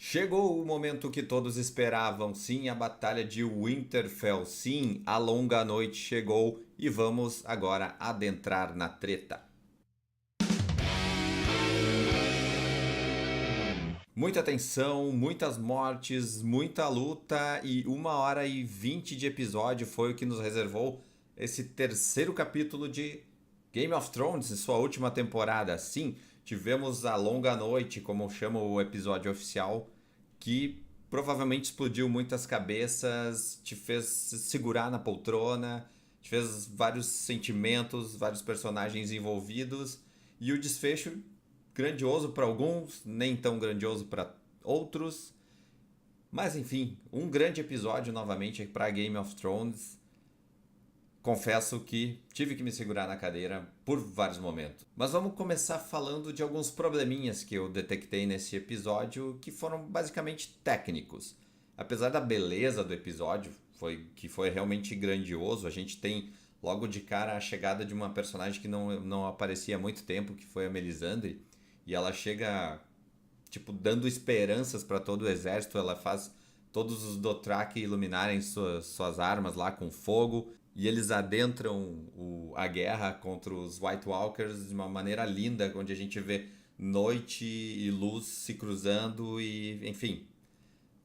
Chegou o momento que todos esperavam, sim, a Batalha de Winterfell, sim, a longa noite chegou e vamos agora adentrar na treta. Muita tensão, muitas mortes, muita luta e 1h20 de episódio foi o que nos reservou esse terceiro capítulo de Game of Thrones, em sua última temporada. Sim, tivemos a longa noite, como chama o episódio oficial, que provavelmente explodiu muitas cabeças, te fez segurar na poltrona, te fez vários sentimentos, vários personagens envolvidos e o desfecho grandioso para alguns, nem tão grandioso para outros. Mas enfim, um grande episódio novamente para Game of Thrones. Confesso que tive que me segurar na cadeira por vários momentos. Mas vamos começar falando de alguns probleminhas que eu detectei nesse episódio que foram basicamente técnicos. Apesar da beleza do episódio, que foi realmente grandioso, a gente tem logo de cara a chegada de uma personagem que não aparecia há muito tempo, que foi a Melisandre, e ela chega tipo dando esperanças para todo o exército, ela faz todos os Dothraki iluminarem suas armas lá com fogo e eles adentram a guerra contra os White Walkers de uma maneira linda, onde a gente vê noite e luz se cruzando e, enfim,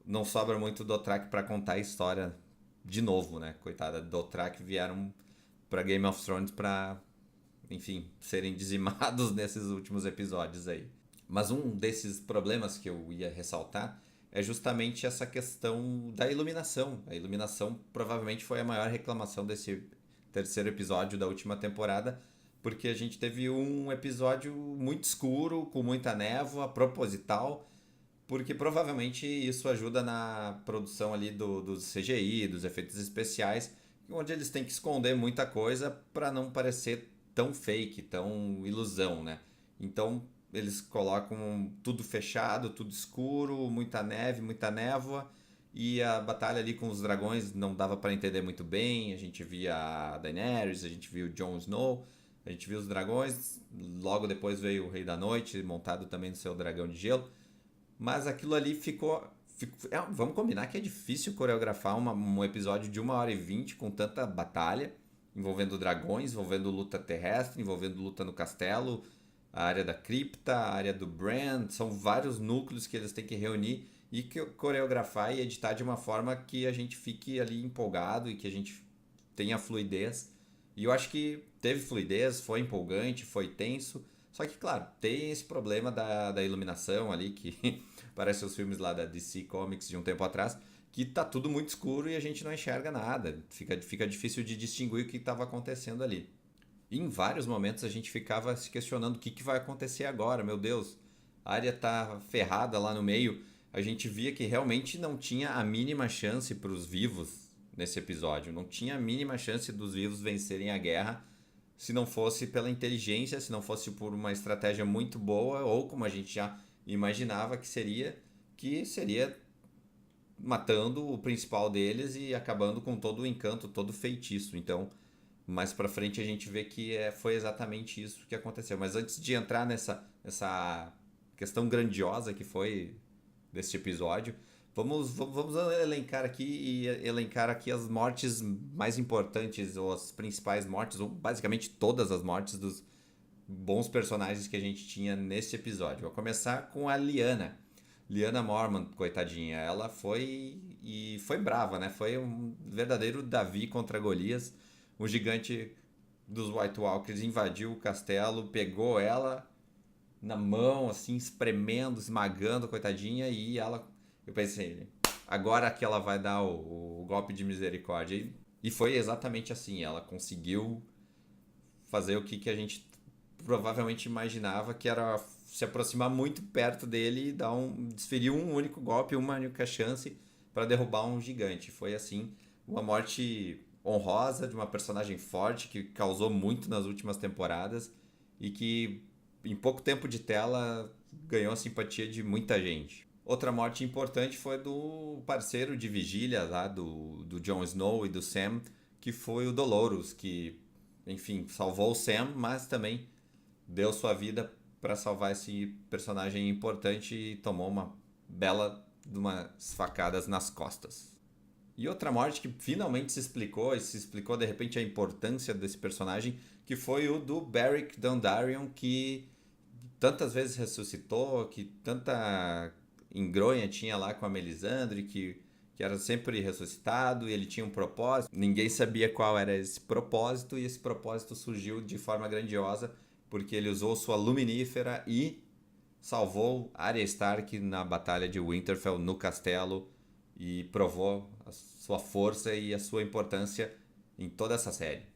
não sobra muito Dothraki para contar a história de novo, né? Coitada, Dothraki vieram para Game of Thrones para, enfim, serem dizimados nesses últimos episódios aí. Mas um desses problemas que eu ia ressaltar é justamente essa questão da iluminação. A iluminação provavelmente foi a maior reclamação desse terceiro episódio da última temporada, porque a gente teve um episódio muito escuro, com muita névoa, proposital, porque provavelmente isso ajuda na produção ali do CGI, dos efeitos especiais, onde eles têm que esconder muita coisa para não parecer tão fake, tão ilusão, né? Então eles colocam tudo fechado, tudo escuro, muita neve, muita névoa. E a batalha ali com os dragões não dava para entender muito bem. A gente via a Daenerys, a gente via o Jon Snow, a gente via os dragões. Logo depois veio o Rei da Noite, montado também no seu dragão de gelo. Mas aquilo ali vamos combinar que é difícil coreografar um episódio de 1h20 com tanta batalha, envolvendo dragões, envolvendo luta terrestre, envolvendo luta no castelo, a área da cripta, a área do Bran. São vários núcleos que eles têm que reunir e coreografar e editar de uma forma que a gente fique ali empolgado e que a gente tenha fluidez. E eu acho que teve fluidez, foi empolgante, foi tenso. Só que, claro, tem esse problema da iluminação ali, que parece os filmes lá da DC Comics de um tempo atrás, que tá tudo muito escuro e a gente não enxerga nada. Fica difícil de distinguir o que estava acontecendo ali. E em vários momentos a gente ficava se questionando o que vai acontecer agora, meu Deus. A área tá ferrada lá no meio. A gente via que realmente não tinha a mínima chance para os vivos nesse episódio. Não tinha a mínima chance dos vivos vencerem a guerra se não fosse pela inteligência, se não fosse por uma estratégia muito boa, ou como a gente já imaginava que seria matando o principal deles e acabando com todo o encanto, todo o feitiço. Então, mais pra frente a gente vê que foi exatamente isso que aconteceu. Mas antes de entrar nessa questão grandiosa que foi deste episódio, vamos elencar aqui as mortes mais importantes, ou as principais mortes, ou basicamente todas as mortes dos bons personagens que a gente tinha nesse episódio. Vou começar com a Lyanna. Lyanna Mormont, coitadinha, ela foi brava, né? Foi um verdadeiro Davi contra Golias. O gigante dos White Walkers invadiu o castelo, pegou ela na mão, assim, espremendo, esmagando, coitadinha, e ela. Eu pensei, agora que ela vai dar o golpe de misericórdia. E foi exatamente assim, ela conseguiu fazer o que a gente provavelmente imaginava, que era se aproximar muito perto dele e desferir um único golpe, uma única chance para derrubar um gigante. Foi assim, uma morte honrosa de uma personagem forte que causou muito nas últimas temporadas e que em pouco tempo de tela ganhou a simpatia de muita gente. Outra morte importante foi do parceiro de vigília lá do Jon Snow e do Sam, que foi o Dolorous, que, enfim, salvou o Sam, mas também deu sua vida para salvar esse personagem importante e tomou bela de umas facadas nas costas. E outra morte que finalmente se explicou, e se explicou de repente a importância desse personagem, que foi o do Beric Dondarrion, que tantas vezes ressuscitou, que tanta engronha tinha lá com a Melisandre, que era sempre ressuscitado e ele tinha um propósito. Ninguém sabia qual era esse propósito e esse propósito surgiu de forma grandiosa porque ele usou sua luminífera e salvou Arya Stark na batalha de Winterfell no castelo e provou a sua força e a sua importância em toda essa série.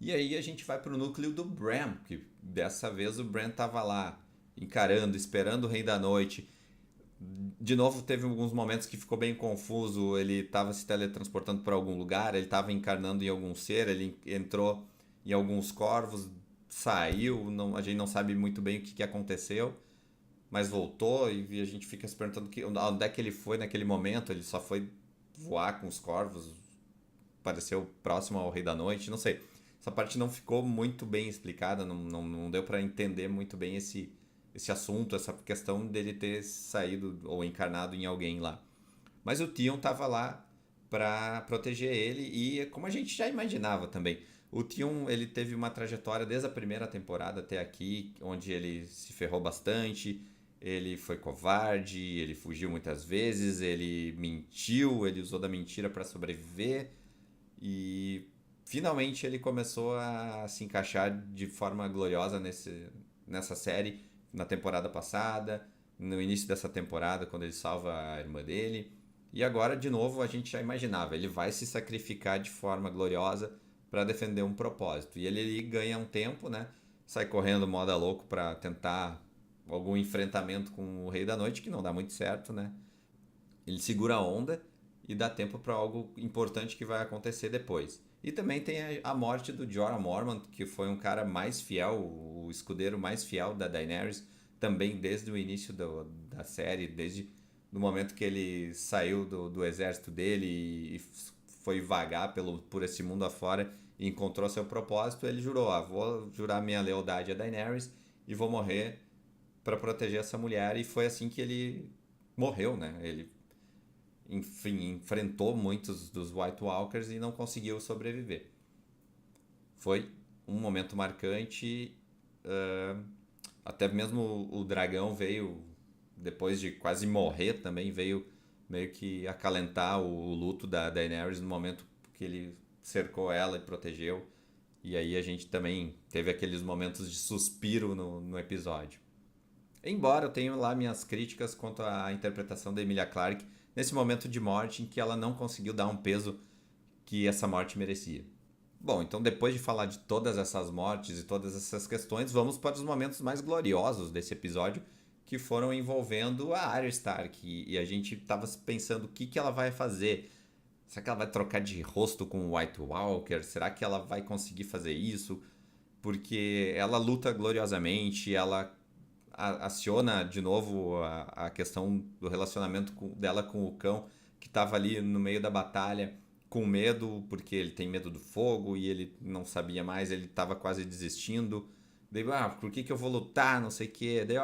E aí a gente vai pro núcleo do Bran, que dessa vez o Bran tava lá encarando, esperando o Rei da Noite. De novo, teve alguns momentos que ficou bem confuso. Ele estava se teletransportando para algum lugar, ele estava encarnando em algum ser, ele entrou em alguns corvos, saiu, não, a gente não sabe muito bem o que aconteceu, mas voltou e a gente fica se perguntando onde é que ele foi naquele momento. Ele só foi voar com os corvos, pareceu próximo ao Rei da Noite, não sei. Essa parte não ficou muito bem explicada, não deu para entender muito bem esse assunto, essa questão dele ter saído ou encarnado em alguém lá. Mas o Theon estava lá para proteger ele e como a gente já imaginava também. O Theon, ele teve uma trajetória desde a primeira temporada até aqui, onde ele se ferrou bastante, ele foi covarde, ele fugiu muitas vezes, ele mentiu, ele usou da mentira para sobreviver e finalmente ele começou a se encaixar de forma gloriosa nessa série na temporada passada, no início dessa temporada, quando ele salva a irmã dele. E agora, de novo, a gente já imaginava, ele vai se sacrificar de forma gloriosa para defender um propósito. E ele ganha um tempo, né? Sai correndo moda louco para tentar algum enfrentamento com o Rei da Noite, que não dá muito certo, né? Ele segura a onda e dá tempo para algo importante que vai acontecer depois. E também tem a morte do Jorah Mormont, que foi um cara mais fiel, o escudeiro mais fiel da Daenerys, também desde o início da série, desde o momento que ele saiu do exército dele e foi vagar por esse mundo afora e encontrou seu propósito. Ele jurou, vou jurar minha lealdade a Daenerys e vou morrer para proteger essa mulher. E foi assim que ele morreu, né? Ele, enfim, enfrentou muitos dos White Walkers e não conseguiu sobreviver. Foi um momento marcante. Até mesmo o dragão veio, depois de quase morrer também, veio meio que acalentar o luto da Daenerys no momento que ele cercou ela e protegeu. E aí a gente também teve aqueles momentos de suspiro no episódio. Embora eu tenha lá minhas críticas quanto à interpretação da Emilia Clarke nesse momento de morte em que ela não conseguiu dar um peso que essa morte merecia. Bom, então depois de falar de todas essas mortes e todas essas questões, vamos para os momentos mais gloriosos desse episódio, que foram envolvendo a Arya Stark. E a gente estava pensando o que ela vai fazer. Será que ela vai trocar de rosto com o White Walker? Será que ela vai conseguir fazer isso? Porque ela luta gloriosamente, ela aciona de novo a questão do relacionamento dela com o cão, que estava ali no meio da batalha, com medo, porque ele tem medo do fogo e ele não sabia mais, ele estava quase desistindo. Daí, por que eu vou lutar, não sei o quê. Daí,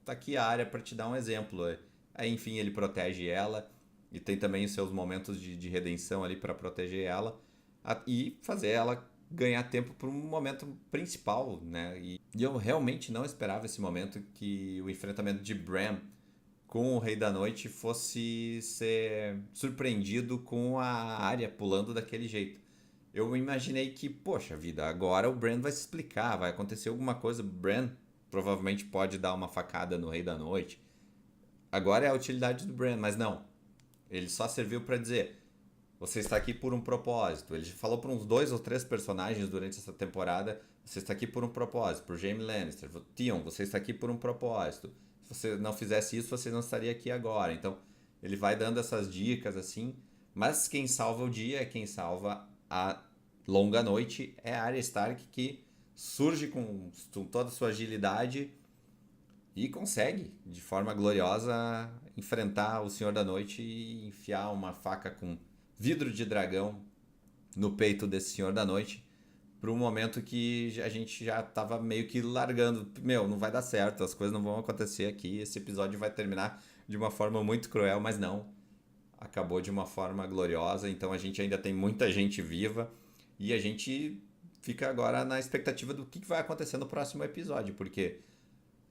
tá aqui a área para te dar um exemplo. Aí, enfim, ele protege ela e tem também os seus momentos de redenção ali para proteger ela e fazer ela ganhar tempo para um momento principal, né? E eu realmente não esperava esse momento, que o enfrentamento de Bran com o Rei da Noite fosse ser surpreendido com a Arya pulando daquele jeito. Eu imaginei que, poxa vida, agora o Bran vai se explicar, vai acontecer alguma coisa, Bran provavelmente pode dar uma facada no Rei da Noite. Agora é a utilidade do Bran, mas não. Ele só serviu para dizer: você está aqui por um propósito. Ele falou para uns 2 ou 3 personagens durante essa temporada: você está aqui por um propósito. Por Jaime Lannister, Theon, você está aqui por um propósito. Se você não fizesse isso, você não estaria aqui agora. Então, ele vai dando essas dicas assim. Mas quem salva o dia, quem salva a longa noite, é a Arya Stark, que surge com toda a sua agilidade e consegue, de forma gloriosa, enfrentar o Senhor da Noite e enfiar uma faca com vidro de dragão no peito desse Senhor da Noite, para um momento que a gente já estava meio que largando. Não vai dar certo, as coisas não vão acontecer aqui, esse episódio vai terminar de uma forma muito cruel, mas não. Acabou de uma forma gloriosa, então a gente ainda tem muita gente viva e a gente fica agora na expectativa do que vai acontecer no próximo episódio, porque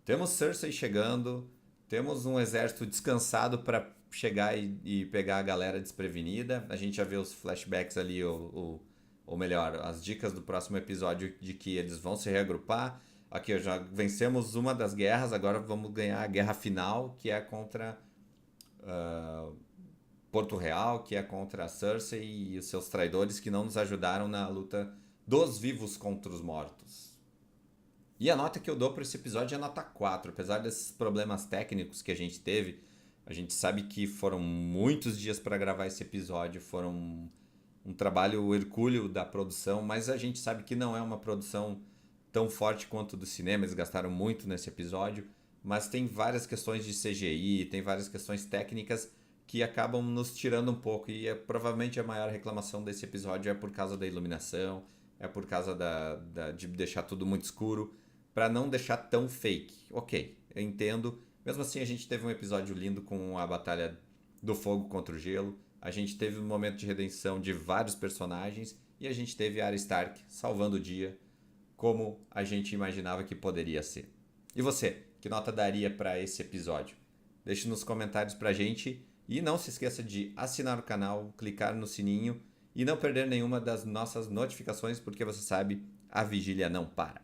temos Cersei chegando, temos um exército descansado para chegar e pegar a galera desprevenida. A gente já vê os flashbacks ali, ou melhor, as dicas do próximo episódio de que eles vão se reagrupar. Aqui já vencemos uma das guerras, agora vamos ganhar a guerra final, que é contra Porto Real, que é contra a Cersei e os seus traidores que não nos ajudaram na luta dos vivos contra os mortos. E a nota que eu dou para esse episódio é nota 4. Apesar desses problemas técnicos que a gente teve, a gente sabe que foram muitos dias para gravar esse episódio, foram um trabalho hercúleo da produção, mas a gente sabe que não é uma produção tão forte quanto do cinema, eles gastaram muito nesse episódio, mas tem várias questões de CGI, tem várias questões técnicas que acabam nos tirando um pouco, e provavelmente a maior reclamação desse episódio é por causa da iluminação, é por causa de deixar tudo muito escuro, para não deixar tão fake. Ok, eu entendo. Mesmo assim, a gente teve um episódio lindo com a batalha do fogo contra o gelo, a gente teve um momento de redenção de vários personagens, e a gente teve a Arya Stark salvando o dia, como a gente imaginava que poderia ser. E você, que nota daria para esse episódio? Deixe nos comentários pra gente. E não se esqueça de assinar o canal, clicar no sininho e não perder nenhuma das nossas notificações, porque você sabe, a vigília não para.